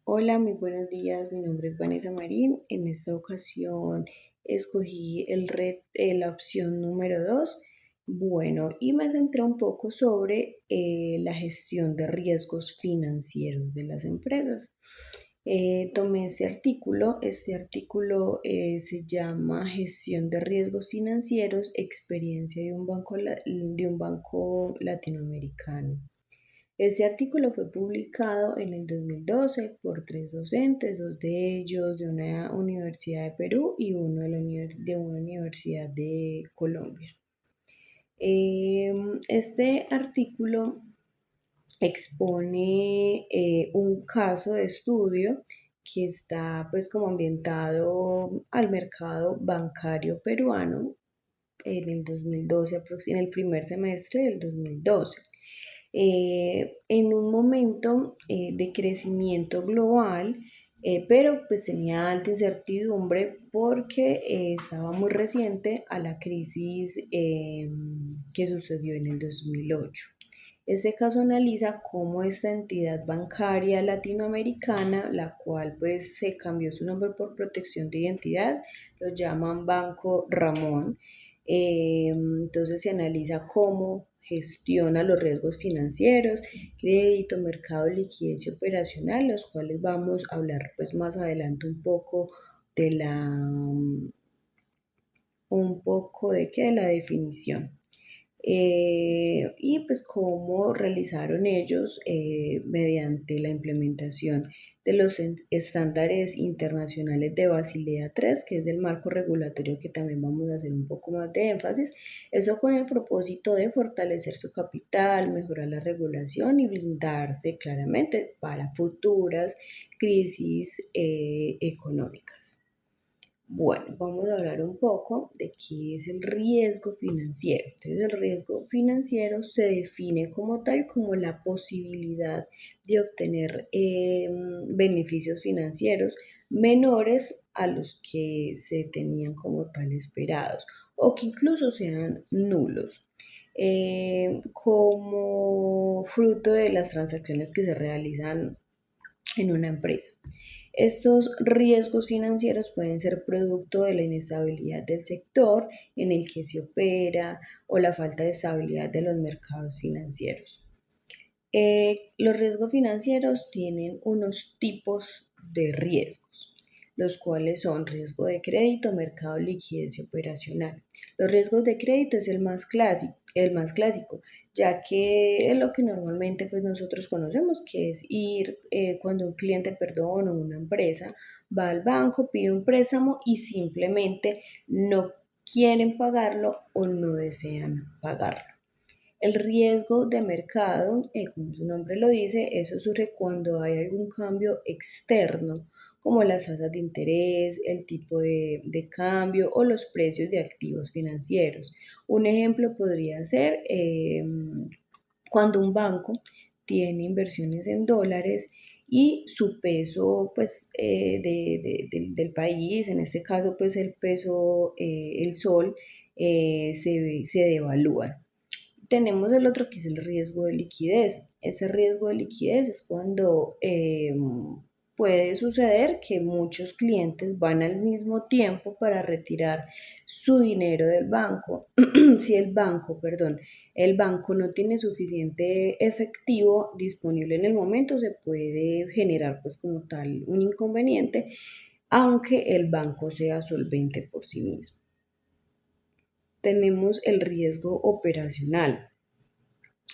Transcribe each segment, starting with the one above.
Hola, muy buenos días. Mi nombre es Vanessa Marín. En esta ocasión escogí la opción número 2. Bueno, y me centré un poco sobre la gestión de riesgos financieros de las empresas. Tomé este artículo se llama Gestión de riesgos financieros, experiencia de un banco latinoamericano. Ese artículo fue publicado en el 2012 por tres docentes, dos de ellos de una universidad de Perú y uno de una universidad de Colombia. Este artículo expone un caso de estudio que está pues como ambientado al mercado bancario peruano en el 2012, en el primer semestre del 2012. En un momento de crecimiento global, pero pues tenía alta incertidumbre porque estaba muy reciente a la crisis que sucedió en el 2008. Este caso analiza cómo esta entidad bancaria latinoamericana, la cual pues se cambió su nombre por protección de identidad, lo llaman Banco Ramón. Entonces se analiza cómo gestiona los riesgos financieros, crédito, mercado, liquidez y operacional, los cuales vamos a hablar pues más adelante un poco de la definición. Y pues cómo realizaron ellos mediante la implementación de los estándares internacionales de Basilea III, que es del marco regulatorio que también vamos a hacer un poco más de énfasis, eso con el propósito de fortalecer su capital, mejorar la regulación y blindarse claramente para futuras crisis económicas. Bueno, vamos a hablar un poco de qué es el riesgo financiero. Entonces, el riesgo financiero se define como tal como la posibilidad de obtener beneficios financieros menores a los que se tenían como tal esperados o que incluso sean nulos. Como fruto de las transacciones que se realizan en una empresa. Estos riesgos financieros pueden ser producto de la inestabilidad del sector en el que se opera o la falta de estabilidad de los mercados financieros. Los riesgos financieros tienen unos tipos de riesgos, los cuales son riesgo de crédito, mercado, liquidez y operacional. Los riesgos de crédito es el más clásico, ya que es lo que normalmente pues, nosotros conocemos, que es ir cuando un cliente, perdón, o una empresa va al banco, pide un préstamo y simplemente no quieren pagarlo o no desean pagarlo. El riesgo de mercado, como su nombre lo dice, eso surge cuando hay algún cambio externo, como las tasas de interés, el tipo de cambio o los precios de activos financieros. Un ejemplo podría ser cuando un banco tiene inversiones en dólares y su peso pues, del país, en este caso pues el peso, el sol, se devalúa. Tenemos el otro que es el riesgo de liquidez. Ese riesgo de liquidez es cuando puede suceder que muchos clientes van al mismo tiempo para retirar su dinero del banco. Si el banco no tiene suficiente efectivo disponible en el momento, se puede generar pues como tal un inconveniente, aunque el banco sea solvente por sí mismo. Tenemos el riesgo operacional.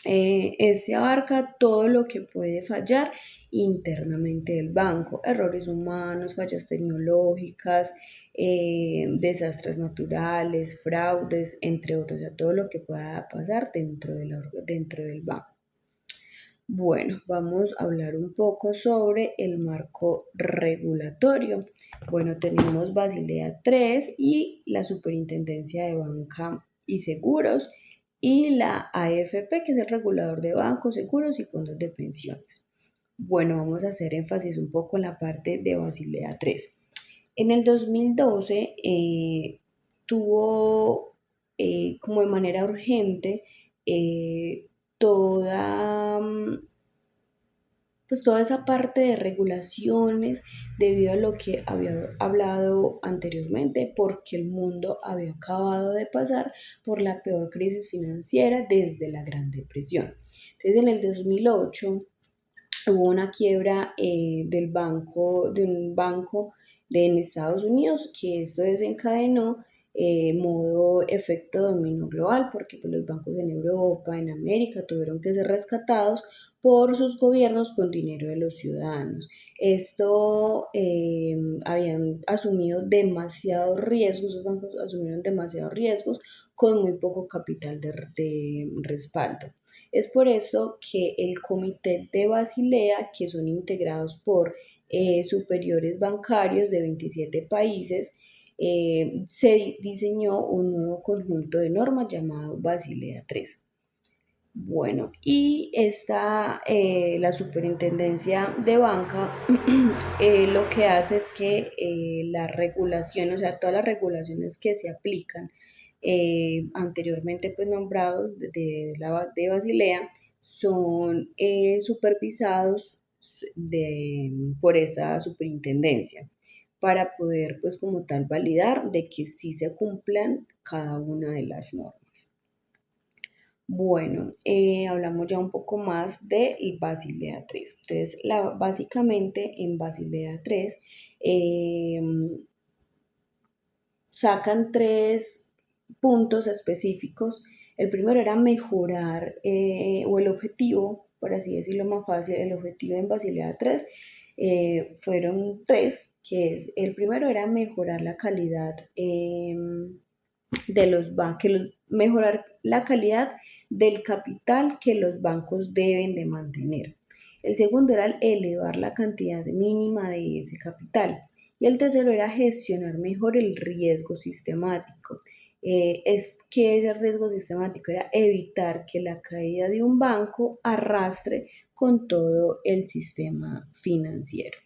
Este abarca todo lo que puede fallar internamente del banco, errores humanos, fallas tecnológicas, desastres naturales, fraudes, entre otros, o sea, todo lo que pueda pasar dentro del banco. Bueno, vamos a hablar un poco sobre el marco regulatorio. Bueno, tenemos Basilea III y la Superintendencia de Banca y Seguros y la AFP, que es el regulador de bancos, seguros y fondos de pensiones. Bueno, vamos a hacer énfasis un poco en la parte de Basilea III. En el 2012 tuvo como de manera urgente toda pues toda esa parte de regulaciones debido a lo que había hablado anteriormente, porque el mundo había acabado de pasar por la peor crisis financiera desde la Gran Depresión. Entonces, en el 2008 hubo una quiebra de un banco en Estados Unidos, que esto desencadenó modo efecto dominó global, porque pues, los bancos en Europa, en América, tuvieron que ser rescatados por sus gobiernos con dinero de los ciudadanos. Esto habían asumido demasiados riesgos, los bancos asumieron demasiados riesgos con muy poco capital de respaldo. Es por eso que el Comité de Basilea, que son integrados por superiores bancarios de 27 países, se diseñó un nuevo conjunto de normas llamado Basilea III. Bueno, y la superintendencia de banca lo que hace es que las regulaciones, o sea, todas las regulaciones que se aplican anteriormente pues nombrados de Basilea son supervisados por esa superintendencia para poder pues como tal validar de que sí se cumplan cada una de las normas. Bueno, hablamos ya un poco más de Basilea 3. Entonces, básicamente en Basilea 3 eh, sacan tres puntos específicos. El primero era mejorar, o el objetivo, por así decirlo más fácil, el objetivo en Basilea 3 fueron tres, que es, el primero era mejorar la calidad de los bancos, mejorar la calidad del capital que los bancos deben de mantener. El segundo era elevar la cantidad mínima de ese capital. Y el tercero era gestionar mejor el riesgo sistemático. Es que ese riesgo sistemático era evitar que la caída de un banco arrastre con todo el sistema financiero.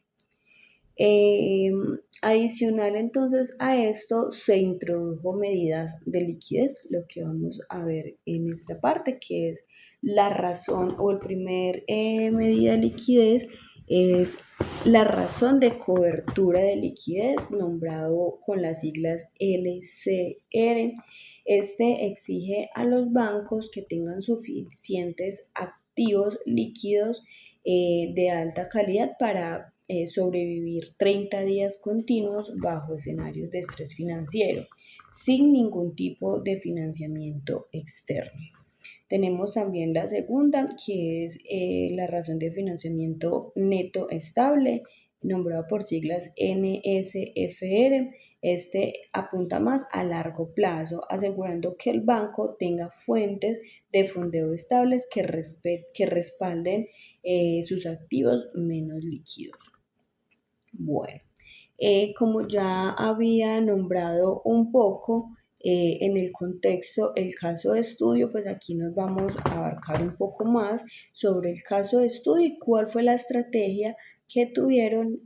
Adicional entonces a esto se introdujo medidas de liquidez, lo que vamos a ver en esta parte, que es la razón o el primer medida de liquidez es la razón de cobertura de liquidez, nombrado con las siglas LCR. Este exige a los bancos que tengan suficientes activos líquidos de alta calidad para sobrevivir 30 días continuos bajo escenarios de estrés financiero, sin ningún tipo de financiamiento externo. Tenemos también la segunda, que es la razón de financiamiento neto estable, nombrado por siglas NSFR. Este apunta más a largo plazo, asegurando que el banco tenga fuentes de fondeo estables que respalden sus activos menos líquidos. Bueno, como ya había nombrado un poco en el contexto el caso de estudio, pues aquí nos vamos a abarcar un poco más sobre el caso de estudio y cuál fue la estrategia que tuvieron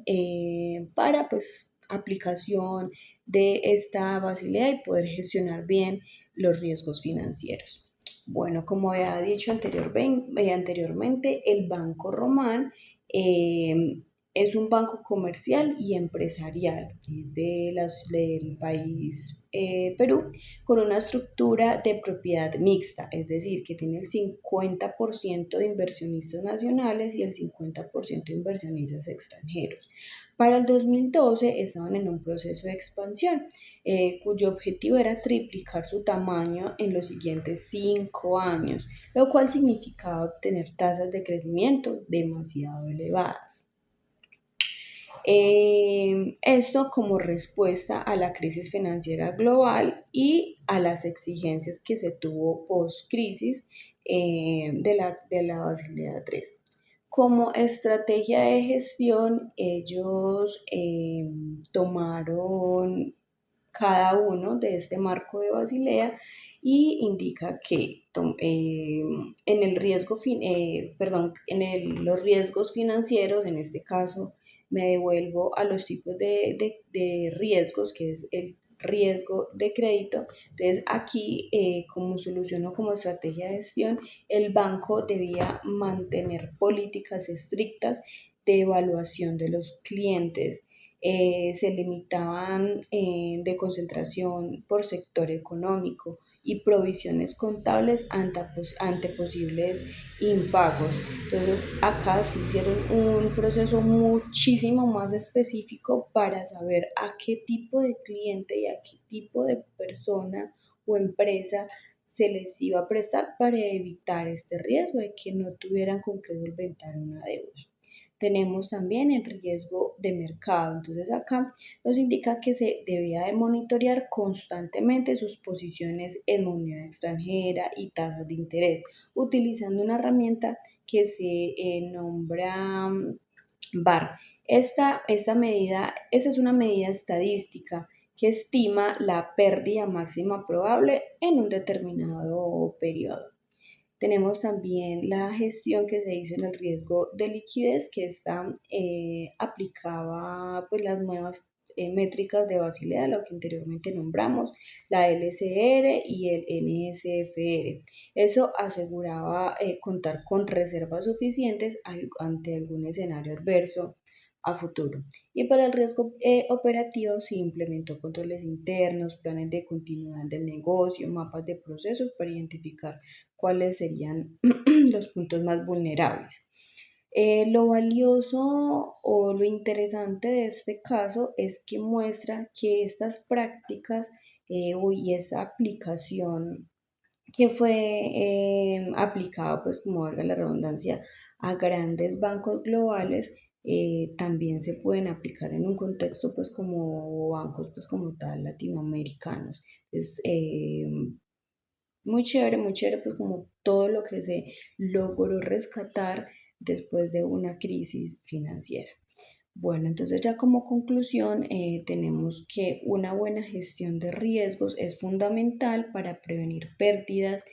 para pues aplicación de esta Basilea y poder gestionar bien los riesgos financieros. Bueno, como había dicho anteriormente, el Banco Román es un banco comercial y empresarial, es del país Perú, con una estructura de propiedad mixta, es decir, que tiene el 50% de inversionistas nacionales y el 50% de inversionistas extranjeros. Para el 2012 estaban en un proceso de expansión, cuyo objetivo era triplicar su tamaño en los siguientes 5 años, lo cual significaba obtener tasas de crecimiento demasiado elevadas. Esto como respuesta a la crisis financiera global y a las exigencias que se tuvo post-crisis de la Basilea III. Como estrategia de gestión, ellos tomaron cada uno de este marco de Basilea y indica que en el riesgo, los riesgos financieros, en este caso me devuelvo a los tipos de riesgos, que es riesgo de crédito. Entonces aquí como solución o como estrategia de gestión, el banco debía mantener políticas estrictas de evaluación de los clientes. Se limitaban de concentración por sector económico y provisiones contables ante posibles impagos. Entonces, acá se hicieron un proceso muchísimo más específico para saber a qué tipo de cliente y a qué tipo de persona o empresa se les iba a prestar para evitar este riesgo de que no tuvieran con qué solventar una deuda. Tenemos también el riesgo de mercado. Entonces acá nos indica que se debía de monitorear constantemente sus posiciones en moneda extranjera y tasas de interés, utilizando una herramienta que se nombra VAR. Esta es una medida estadística que estima la pérdida máxima probable en un determinado periodo. Tenemos también la gestión que se hizo en el riesgo de liquidez, que esta aplicaba pues las nuevas métricas de Basilea, lo que anteriormente nombramos, la LCR y el NSFR. Eso aseguraba contar con reservas suficientes ante algún escenario adverso a futuro. Y para el riesgo operativo se implementó controles internos, planes de continuidad del negocio, mapas de procesos para identificar cuáles serían los puntos más vulnerables. Lo valioso o lo interesante de este caso es que muestra que estas prácticas y esa aplicación que fue aplicada, pues como valga la redundancia, a grandes bancos globales, también se pueden aplicar en un contexto pues como bancos pues como tal latinoamericanos. Es muy chévere, pues como todo lo que se logró rescatar después de una crisis financiera. Bueno, entonces ya como conclusión tenemos que una buena gestión de riesgos es fundamental para prevenir pérdidas,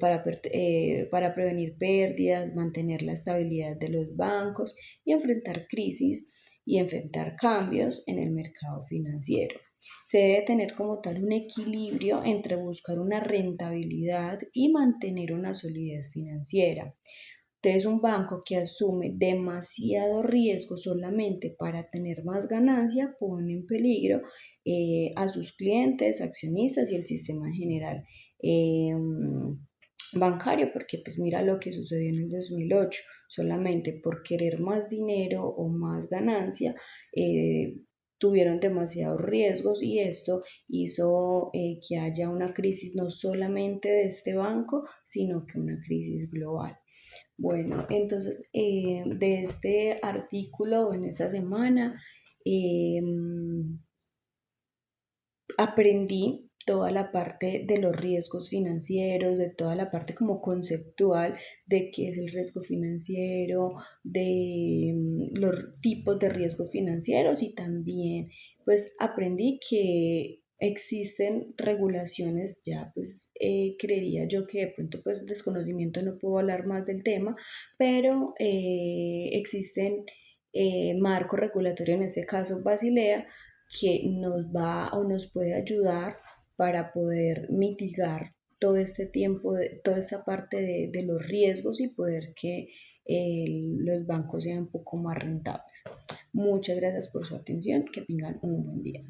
para prevenir pérdidas, mantener la estabilidad de los bancos y enfrentar crisis y enfrentar cambios en el mercado financiero. Se debe tener como tal un equilibrio entre buscar una rentabilidad y mantener una solidez financiera. Entonces, un banco que asume demasiado riesgo solamente para tener más ganancia pone en peligro a sus clientes, accionistas y el sistema en general bancario, porque pues mira lo que sucedió en el 2008, solamente por querer más dinero o más ganancia, tuvieron demasiados riesgos y esto hizo que haya una crisis no solamente de este banco, sino que una crisis global. Bueno, entonces de este artículo en esta semana eh, aprendí toda la parte de los riesgos financieros, de toda la parte como conceptual de qué es el riesgo financiero, de los tipos de riesgos financieros y también pues aprendí que existen regulaciones, ya pues creería yo que de pronto pues desconocimiento no puedo hablar más del tema, pero existen marcos regulatorios, en este caso Basilea, que nos va o nos puede ayudar para poder mitigar todo este tiempo, toda esta parte de los riesgos y poder que los bancos sean un poco más rentables. Muchas gracias por su atención, que tengan un buen día.